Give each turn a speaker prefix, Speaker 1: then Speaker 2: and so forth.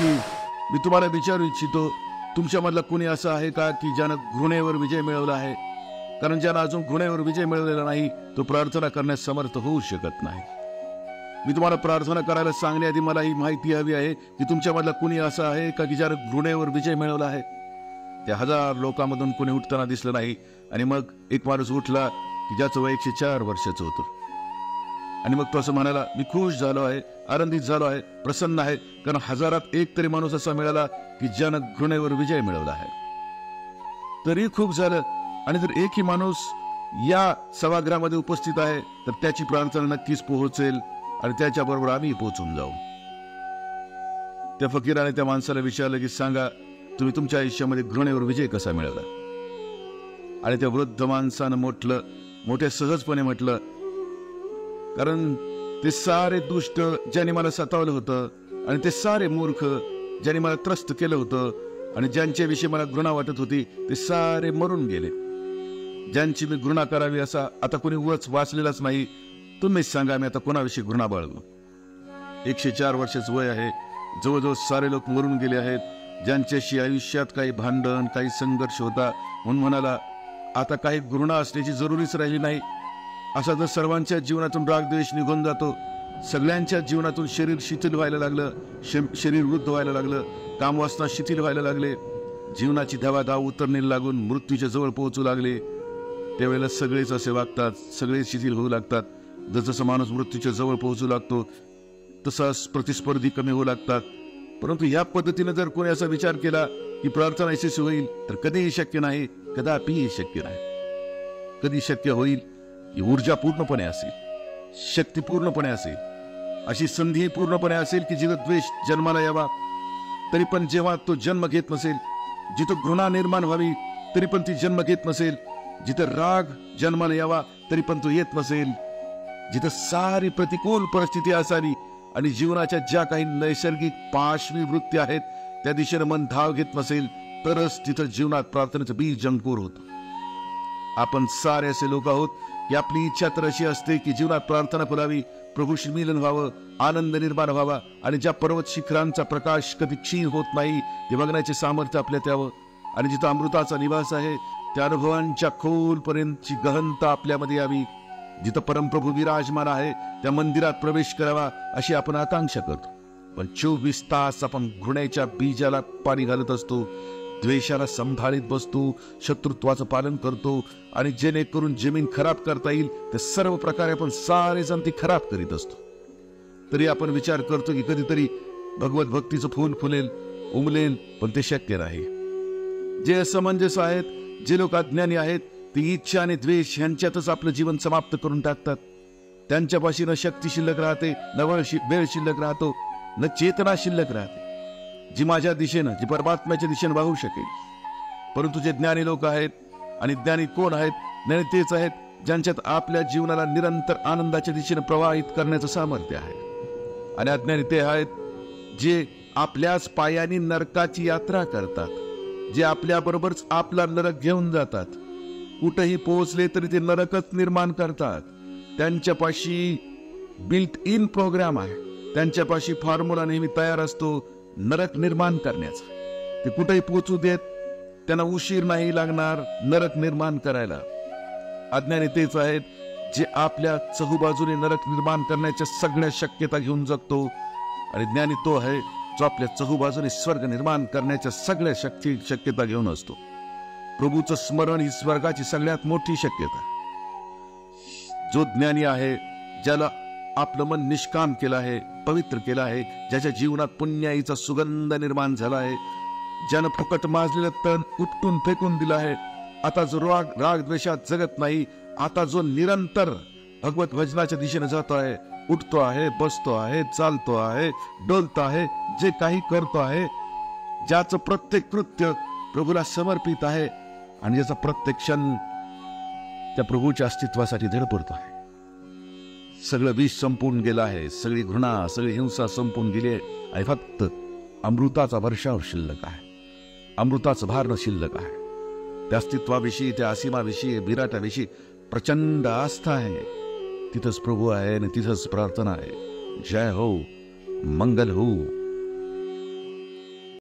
Speaker 1: की मी तुम्हाला विचारू इच्छितो, तुमच्यामधला कुणी असं आहे का की ज्यानं घृणेवर विजय मिळवला आहे? कारण ज्यानं अजून घृणेवर विजय मिळवलेला नाही तो प्रार्थना करण्यास समर्थ होऊ शकत नाही. मी तुम्हाला प्रार्थना करायला सांगण्याआधी मला ही माहिती हवी आहे की तुमच्यामधला कुणी असं आहे का की ज्यानं घृणेवर विजय मिळवला आहे? त्या हजार लोकांमधून कुणी उठताना दिसलं नाही. आणि मग एक माणूस उठला की ज्याचं वय 104 वर्षाचं होतं. आणि मग तो असं म्हणाला, मी खुश झालो आहे, आनंदित झालो आहे, प्रसन्न आहे, कारण हजारात एक तरी माणूस असा मिळाला की ज्यानं घृणेवर विजय मिळवला आहे. तरी खूप झालं. आणि जर एकही माणूस या सभागृहामध्ये उपस्थित आहे तर त्याची प्रार्थना नक्कीच पोहोचेल आणि त्याच्याबरोबर आम्ही पोहोचून जाऊ. त्या फकीराने त्या माणसाला विचारलं की सांगा, तुम्ही तुमच्या आयुष्यामध्ये घृणेवर विजय कसा मिळवला? आणि त्या वृद्ध माणसानं मोठ्या सहजपणे म्हटलं, कारण ते सारे दुष्ट ज्यांनी मला सतावलं होतं आणि ते सारे मूर्ख ज्यांनी मला त्रस्त केलं होतं आणि ज्यांच्याविषयी मला घृणा वाटत होती ते सारे मरून गेले. ज्यांची मी घृणा करावी असा आता कोणी वाचलेलाच नाही. तुम्हीच सांगा, मी आता कोणाविषयी घृणा बाळगू? 104 वर्षाचं वय आहे, जवळजवळ सारे लोक मरून गेले आहेत. ज्यांच्याशी आयुष्यात काही भांडण, काही संघर्ष होता, म्हणून म्हणाला आता काही घृणा असण्याची जरुरीच राहिली नाही. असा जर सर्वांच्या जीवनातून रागद्वेष निघून जातो, सगळ्यांच्या जीवनातून शरीर शिथिल व्हायला लागलं, शरीर वृद्ध व्हायला लागलं, कामवासना शिथिल व्हायला लागले, जीवनाची धावाधाव उतरणे लागून मृत्यूच्या जवळ पोहोचू लागले, त्यावेळेला सगळेच असे वागतात, सगळे शिथिल होऊ लागतात. जसं माणूस मृत्यूच्या जवळ पोहोचू लागतो तसाच प्रतिस्पर्धी कमी होऊ लागतात. परंतु ह्या पद्धतीने जर कोणी असा विचार केला की प्रार्थना यशस्वी होईल तर कधीही शक्य नाही, कदापिही शक्य नाही. कधी शक्य होईल ही ऊर्जा पूर्णपणे असेल, शक्ती पूर्णपणे असेल, अशी संधी पूर्णपणे असेल की जिथं द्वेष जन्माला यावा तरी पण जेव्हा तो जन्म घेत नसेल, जिथं घृणा निर्माण व्हावी तरी पण ती जन्म घेत नसेल, जिथं राग जन्माला यावा तरी पण तो येत नसेल, जिथं सारी प्रतिकूल परिस्थिती असावी आणि जीवनाच्या ज्या काही नैसर्गिक पाशवी वृत्ती आहेत त्या दिशेने मन धाव घेत नसेल, तरच तिथं जीवनात प्रार्थनेचं बीज अंकुर होतं. आपण सारे असे लोक आहोत की आपली इच्छा तर अशी असते की जीवनात प्रार्थना फुलावी, प्रभूशी मिलन व्हावं, आनंद निर्माण व्हावा आणि ज्या पर्वत शिखरांचा प्रकाश कधी क्षीण होत नाही ते बघण्याचे सामर्थ्य आपल्यात यावं. आणि जिथं अमृताचा निवास आहे त्या अनुभवांच्या खोलपर्यंतची गहनता आपल्यामध्ये यावी. जिथं परमप्रभू विराजमान आहे त्या मंदिरात प्रवेश करावा अशी आपण आकांक्षा करतो. पण 24 तास आपण घृणेच्या बीजाला पाणी घालत असतो, द्वेषाला संभाळीत बसतो, शत्रुत्वाचं पालन करतो आणि जेणेकरून जमीन खराब करता येईल ते सर्व प्रकारे आपण सारे जण ती खराब करीत असतो. तरी आपण विचार करतो की कधीतरी भगवत भक्तीचं फूल फुलेल, उमलेल, पण ते शक्य नाही. जे असमंजस आहेत, जे लोक अज्ञानी आहेत, ती इच्छा आणि द्वेष यांच्यातच आपलं जीवन समाप्त करून टाकतात. त्यांच्यापाशी न शक्ती शिल्लक राहते, न वेळ शिल्लक राहतो, न चेतना शिल्लक राहते जी माझ्या दिशेनं, जी परमात्म्याच्या दिशेनं वाहू शकेल. परंतु जे ज्ञानी लोक आहेत, आणि ज्ञानी कोण आहेत? ज्ञानी तेच आहेत ज्यांच्यात आपल्या जीवनाला निरंतर आनंदाच्या दिशेनं प्रवाहित करण्याचं सामर्थ्य आहे. आणि अज्ञानी ते आहेत जे आपल्याच पायानी नरकाची यात्रा करतात, जे आपल्याबरोबरच आपला नरक घेऊन जातात. कुठेही पोहोचले तरी ते नरकच निर्माण करतात. त्यांच्यापाशी बिल्ट इन प्रोग्राम आहे, त्यांच्यापाशी फॉर्म्युला नेहमी तयार असतो नरक निर्माण करण्याचा. ते कुठेही पोहोचू देत, त्यांना उशीर नाही लागणार नरक निर्माण करायला. अज्ञानी तेच आहेत जे आपल्या चहूबाजूने नरक निर्माण करण्याच्या सगळ्या शक्यता घेऊन जगतो. आणि ज्ञानी तो आहे जो आपल्या चहूबाजूने स्वर्ग निर्माण करण्याच्या सगळ्या शक्यता घेऊन असतो. प्रभूचं स्मरण ही स्वर्गाची सगळ्यात मोठी शक्यता. जो ज्ञानी आहे, ज्याला आपलं मन निष्काम केलं आहे, पवित्र केलं आहे, ज्याच्या जीवनात पुण्याईचा सुगंध निर्माण झाला आहे, ज्यानं फुकट माजलेलं तण उपटून फेकून दिलं आहे, आता जो राग द्वेषात जगत नाही, आता जो निरंतर भगवत भजनाच्या दिशेने जातो आहे, उठतो आहे, बसतो आहे, चालतो आहे, डोलतो आहे, जे काही करतो आहे, ज्याचं प्रत्येक कृत्य प्रभूला समर्पित आहे आणि ज्याचा प्रत्येक क्षण त्या प्रभूच्या अस्तित्वासाठी धडपडतो आहे. सगळं विष संपून गेलं आहे, सगळी घृणा, सगळी हिंसा संपून गेली आहे आणि फक्त अमृताचा वर्षाव शिल्लक आहे, अमृताचं भारण शिल्लक आहे. त्या अस्तित्वाविषयी, त्या असीमाविषयी, विराटाविषयी प्रचंड आस्था आहे. तिथंच प्रभू आहे आणि तिथंच प्रार्थना आहे. जय हो, मंगल हो.